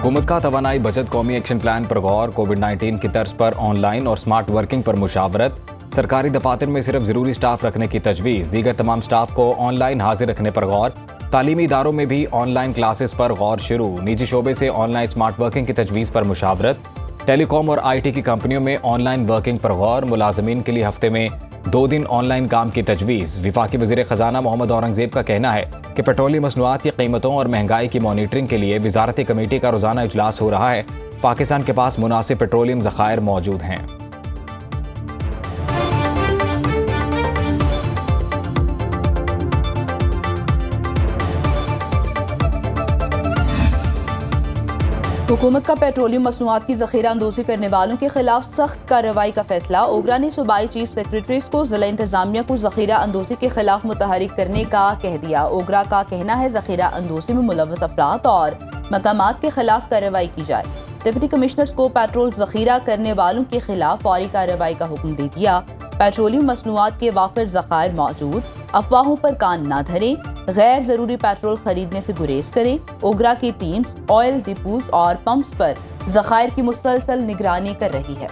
हुकूमत का तवानाई बचत कौमी एक्शन प्लान पर गौर, कोविड-19 की तर्ज पर ऑनलाइन और स्मार्ट वर्किंग पर मुशावरत, सरकारी दफातर में सिर्फ जरूरी स्टाफ रखने की तजवीज़, दीगर तमाम स्टाफ को ऑनलाइन हाजिर रखने पर गौर, तालीमी इदारों में भी ऑनलाइन क्लासेस पर गौर शुरू, निजी शोबे से ऑनलाइन स्मार्ट वर्किंग की तजवीज़ पर मुशावरत, टेलीकॉम और IT की कंपनियों में ऑनलाइन वर्किंग पर गौर, मुलाजमीन के लिए हफ्ते में 2 दिन ऑनलाइन काम की तजवीज़। वफाकी वज़ीर ख़जाना मोहम्मद औरंगज़ेब का कहना है कि पेट्रोलियम मसनूआत की कीमतों और महंगाई की मॉनिटरिंग के लिए वजारती कमेटी का रोज़ाना इजलास हो रहा है। पाकिस्तान के पास मुनासिब पेट्रोलियम ज़खायर मौजूद हैं। हुकूमत का पेट्रोलियम मसनूआत की ज़ख़ीरा अंदोज़ी करने वालों के खिलाफ सख्त कार्रवाई का फैसला। ओगरा ने सूबाई चीफ सेक्रेटरीज को ज़िला इंतजामिया को ज़ख़ीरा अंदोज़ी के खिलाफ मुतहरिक करने का कह दिया। ओगरा का कहना है ज़ख़ीरा अंदोज़ी में मुलव्वस अफराद और मकामात के खिलाफ कार्रवाई की जाए। डिप्टी कमिश्नर्स को पेट्रोल ज़ख़ीरा करने वालों के खिलाफ फौरी कार्रवाई का हुक्म दे दिया। पेट्रोलियम मसनूआत के वाफिर ज़खायर मौजूद, अफवाहों पर कान ना धरें, गैर जरूरी पेट्रोल खरीदने से गुरेज करें। ओगरा की टीम ऑयल डिपोज और पंप्स पर ज़खायर की मुसलसल निगरानी कर रही है।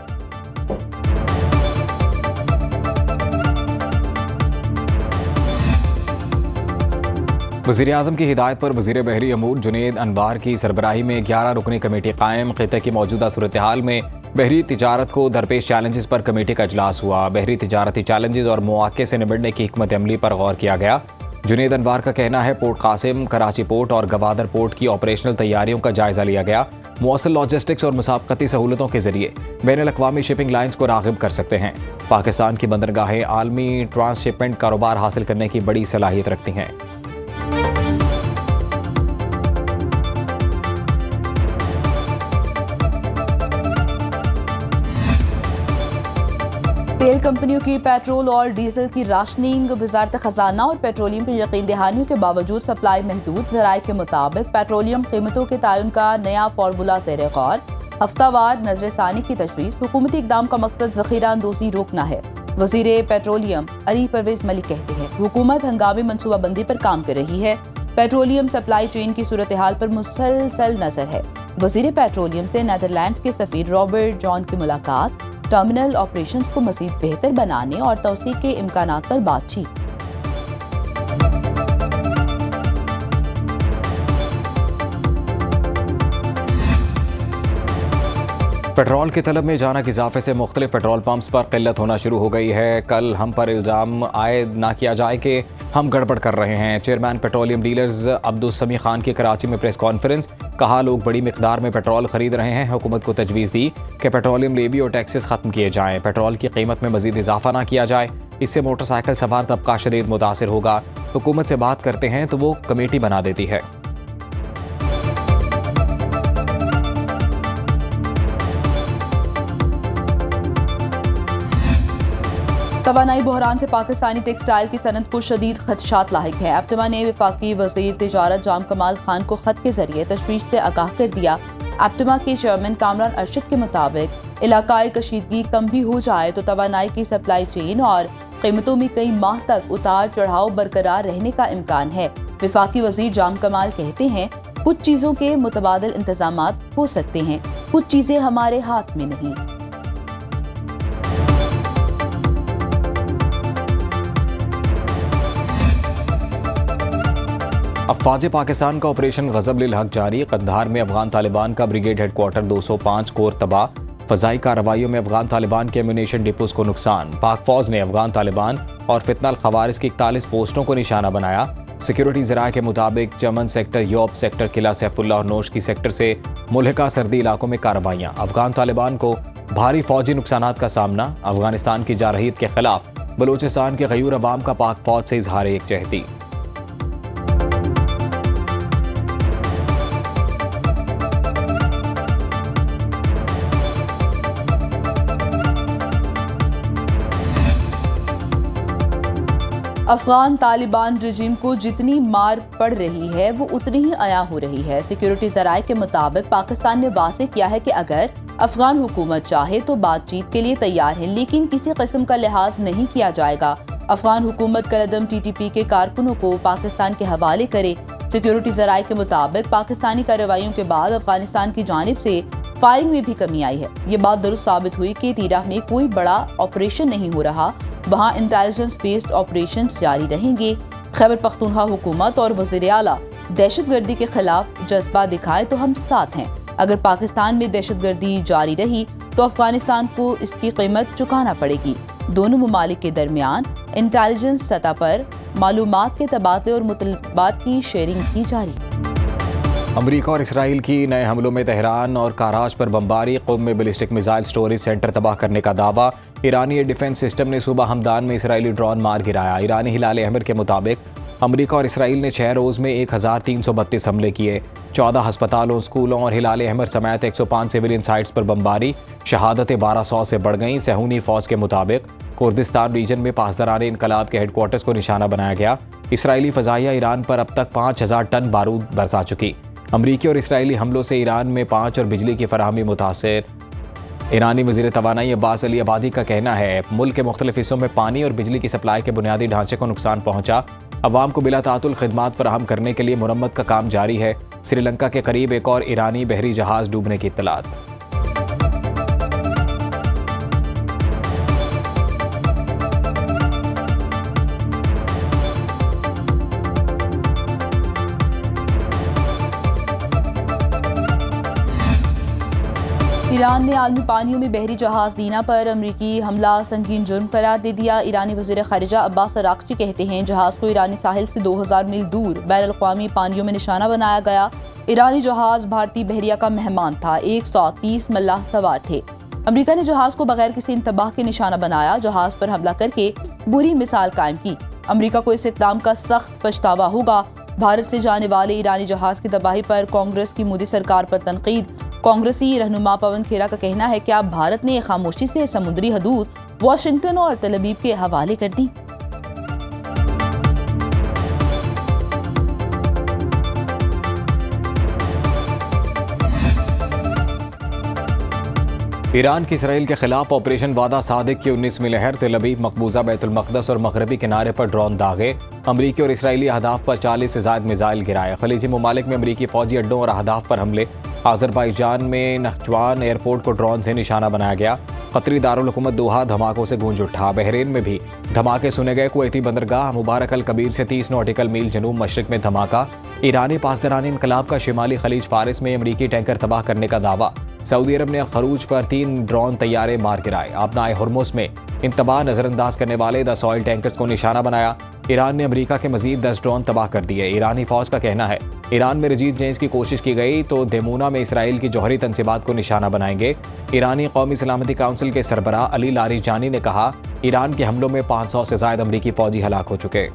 वज़ीर आज़म की हिदायत पर वज़ीर बहरी अमूर जुनैद अनवार की सरबराही में 11 रुकनी कमेटी कायम। ख़ित्ते की मौजूदा सूरत हाल में बहरी तिजारत को दरपेश चैलेंजेस पर कमेटी का इजलास हुआ। बहरी तिजारती चैलेंजेस और मौक़े से निपटने की हिकमत अमली पर गौर किया गया। जुनैद अनवार का कहना है पोर्ट कासिम, कराची पोर्ट और गवादर पोर्ट की ऑपरेशनल तैयारियों का जायजा लिया गया। मुअस्सल लॉजिस्टिक्स और मुसाबकती सहूलतों के जरिए बैनुल अक़वामी शिपिंग लाइन्स को राग़िब कर सकते हैं। पाकिस्तान की बंदरगाहें आलमी ट्रांसशिपमेंट कारोबार हासिल करने की बड़ी सलाहियत रखती हैं। तेल कंपनियों की पेट्रोल और डीजल की राशनिंग। वजारत खजाना और पेट्रोलियम पर यकीन दहानियों के बावजूद सप्लाई महदूद। ज़राए के मुताबिक पेट्रोलियम कीमतों के तयन का नया फार्मूला ज़ेर गौर। हफ्तावार नजरसानी की तजवीज़। हुकूमती इक़दाम का मकसद ज़ख़ीरा अंदोज़ी रोकना है। वज़ीर पेट्रोलियम अली परवेज मलिक कहते हैं हुकूमत हंगामी मनसूबाबंदी पर काम कर रही है। पेट्रोलियम सप्लाई चेन की सूरत हाल पर मुसलसल नजर है। वज़ीर पेट्रोलियम से नीदरलैंड्स के सफ़ीर रॉबर्ट जॉन की मुलाकात। टर्मिनल ऑपरेशंस को मज़ीद बेहतर बनाने और तौसीक़ के इम्कानात पर बातचीत। पेट्रोल की तलब में अचानक इजाफे से मुख्तलिफ पेट्रोल पंप्स पर किल्लत होना शुरू हो गई है। कल हम पर इल्ज़ाम आयद ना किया जाए कि हम गड़बड़ कर रहे हैं। चेयरमैन पेट्रोलियम डीलर्स अब्दुल-समी खान की कराची में प्रेस कॉन्फ्रेंस। कहा लोग बड़ी मिकदार में पेट्रोल खरीद रहे हैं। हुकूमत को तजवीज़ दी कि पेट्रोलियम लेवी और टैक्सेस खत्म किए जाएं। पेट्रोल की कीमत में मजीद इजाफा ना किया जाए, इससे मोटरसाइकिल सवार तबका शदीद मुतासिर होगा। हुकूमत से बात करते हैं तो वो कमेटी बना देती है। तवानाई बहरान से पाकिस्तानी टेक्सटाइल की सनत को शदीद खदशात लाहिक है। एप्टमा ने वफाकी वज़ीर तिजारत जाम कमाल खान को खत के जरिए तशवीश से आगाह कर दिया। एप्टमा के चेयरमैन कामरान अरशद के मुताबिक इलाकाई कशीदगी कम भी हो जाए तो तवानाई की सप्लाई चेन और कीमतों में कई माह तक उतार चढ़ाव बरकरार रहने का इम्कान है। वफाकी वज़ीर जाम कमाल कहते हैं कुछ चीज़ों के मुतबादिल इंतजामात हो सकते हैं, कुछ चीज़ें हमारे हाथ में नहीं। अफवाज पाकिस्तान का ऑपरेशन गज़ब-लिल हक जारी। कंधार में अफगान तालिबान का ब्रिगेड हेडक्वार्टर 205 कोर तबाह। फ़ज़ाई कार्रवाइयों में अफगान तालिबान के एम्यूनेशन डिपोज को नुकसान। पाक फौज ने अफगान तालिबान और फितनल खवारिज की 41 पोस्टों को निशाना बनाया। सिक्योरिटी ज़राए के मुताबिक चमन सेक्टर, योब सेक्टर, किला सैफुल्लाह और नोशकी सेक्टर से मुल्हिका सर्दी इलाकों में कार्रवाइयाँ। अफगान तालिबान को भारी फौजी नुकसानात का सामना। अफगानिस्तान की जारहीत के खिलाफ बलूचिस्तान के गयूर अवाम का पाक फौज से इजहार यकजहती। अफगान तालिबान रजीम को जितनी मार पड़ रही है वो उतनी ही आया हो रही है। सिक्योरिटी ज़राए के मुताबिक पाकिस्तान ने वाज़ेह किया है कि अगर अफगान हुकूमत चाहे तो बातचीत के लिए तैयार है, लेकिन किसी किस्म का लिहाज नहीं किया जाएगा। अफगान हुकूमत कलदम TTP के कारकुनों को पाकिस्तान के हवाले करे, सिक्योरिटी जराये के मुताबिक पाकिस्तानी कार्रवाइयों के बाद अफगानिस्तान की जानिब से फायरिंग में भी कमी आई है। ये बात दुरुस्त साबित हुई कि तीरा में कोई बड़ा ऑपरेशन नहीं हो रहा, वहाँ इंटेलिजेंस बेस्ड ऑपरेशन जारी रहेंगे। खैबर पख्तूनख्वा हुकूमत और वज़ीर आला दहशतगर्दी के खिलाफ जज्बा दिखाए तो हम साथ हैं। अगर पाकिस्तान में दहशतगर्दी जारी रही तो अफगानिस्तान को इसकी कीमत चुकाना पड़ेगी। दोनों ममालिक के दरमियान इंटेलिजेंस सतह पर मालूमात के तबादले और मुतलबात की शेयरिंग की जारी। अमरीका और इसराइल की नए हमलों में तेहरान और कराच पर बमबारी, क़ुम में बैलिस्टिक मिसाइल स्टोरेज सेंटर तबाह करने का दावा। ईरानी डिफेंस सिस्टम ने सुबह हमदान में इसराइली ड्रोन मार गिराया। ईरानी हिलाल अहमर के मुताबिक अमरीका और इसराइल ने 6 रोज़ में 1332 हमले किए। 14 अस्पतालों, स्कूलों और हिलाल अहमर समेत 105 सिविलियन साइट्स पर बमबारी। शहादतें 1200 से बढ़ गईं। सहूनी फ़ौज के मुताबिक कुर्दिस्तान रीजन में पासदारान इनकलाब के हेडक्वार्टर्स को निशाना बनाया गया। इसराइली फ़ज़ाइया ईरान पर अब तक 5000 टन बारूद बरसा चुकी। अमरीकी और इसराइली हमलों से ईरान में 5 और बिजली की फराहमी मुतासर। ईरानी वज़ीर तवानाई अब्बास अली आबादी का कहना है मुल्क के मुख्तलिफ हिस्सों में पानी और बिजली की सप्लाई के बुनियादी ढांचे को नुकसान पहुंचा। अवाम को बिला तातुल खिदमात फराहम करने के लिए मुरम्मत का काम जारी है। श्रीलंका के करीब एक और ईरानी बहरी जहाज डूबने की इत्तलात। ईरान ने आलमी पानियों में बहरी जहाज दीना पर अमरीकी हमला संगीन जुर्म करार दे दिया। ईरानी वज़ीर ख़ारिजा अब्बास अराक़ची कहते हैं जहाज को ईरानी साहिल से 2000 मील दूर बैनुल अक़वामी पानियों में निशाना बनाया गया। ईरानी जहाज भारतीय बहरिया का मेहमान था। 130 मल्लाह सवार थे। अमरीका ने जहाज को बगैर किसी इंतबाह के निशाना बनाया, जहाज पर हमला करके बुरी मिसाल कायम की। अमरीका को इस इक़दाम का सख्त पछतावा होगा। भारत से जाने वाले ईरानी जहाज की तबाही पर कांग्रेस की मोदी सरकार पर तनकीद। कांग्रेसी रहनुमा पवन खेरा का कहना है कि अब भारत ने खामोशी से समुद्री हदूद वाशिंगटन और तेल अवीव के हवाले कर दी। ईरान की इसराइल के खिलाफ ऑपरेशन वादा सादिक की 19वीं लहर। तेल अवीव, मकबूजा, बैतुल मक़दस और मगरबी किनारे पर ड्रोन दागे। अमरीकी और इसराइली अहदाफ पर 40 से ज़ायद मिसाइल गिराए। खलीजी ममालिक में अमरीकी फौजी अड्डों और अहदाफ पर हमले। आज़रबाईजान में नख्चवान एयरपोर्ट को ड्रोन से निशाना बनाया गया। कतरी दारुल हुकूमत दोहा धमाकों से गूंज उठा। बहरीन में भी धमाके सुने गए। कुवैती बंदरगाह मुबारक अल कबीर से 30 नॉटिकल मील जनूब मशरिक में धमाका। ईरानी पासदारान इनकलाब का शिमाली खलीज फारिस में अमरीकी टैंकर तबाह करने का दावा। सऊदी अरब ने खरूज पर 3 ड्रोन तैयारे मार गिराए। आबनाए हुर्मुज़ में इंतबाह नज़रअंदाज करने वाले 10 ऑयल टैंकर्स को निशाना बनाया। ईरान ने अमरीका के मजीद 10 ड्रोन तबाह कर दिए। ईरानी फौज का कहना है ईरान में रजीम चेंज की कोशिश की गई तो देमूना में इसराइल की जौहरी तंसीबात को निशाना बनाएंगे। ईरानी कौमी सलामती काउंसिल के सरबराह अली लारीजानी ने कहा ईरान के हमलों में 500 से ज़ायद अमरीकी फौजी हलाक हो चुके।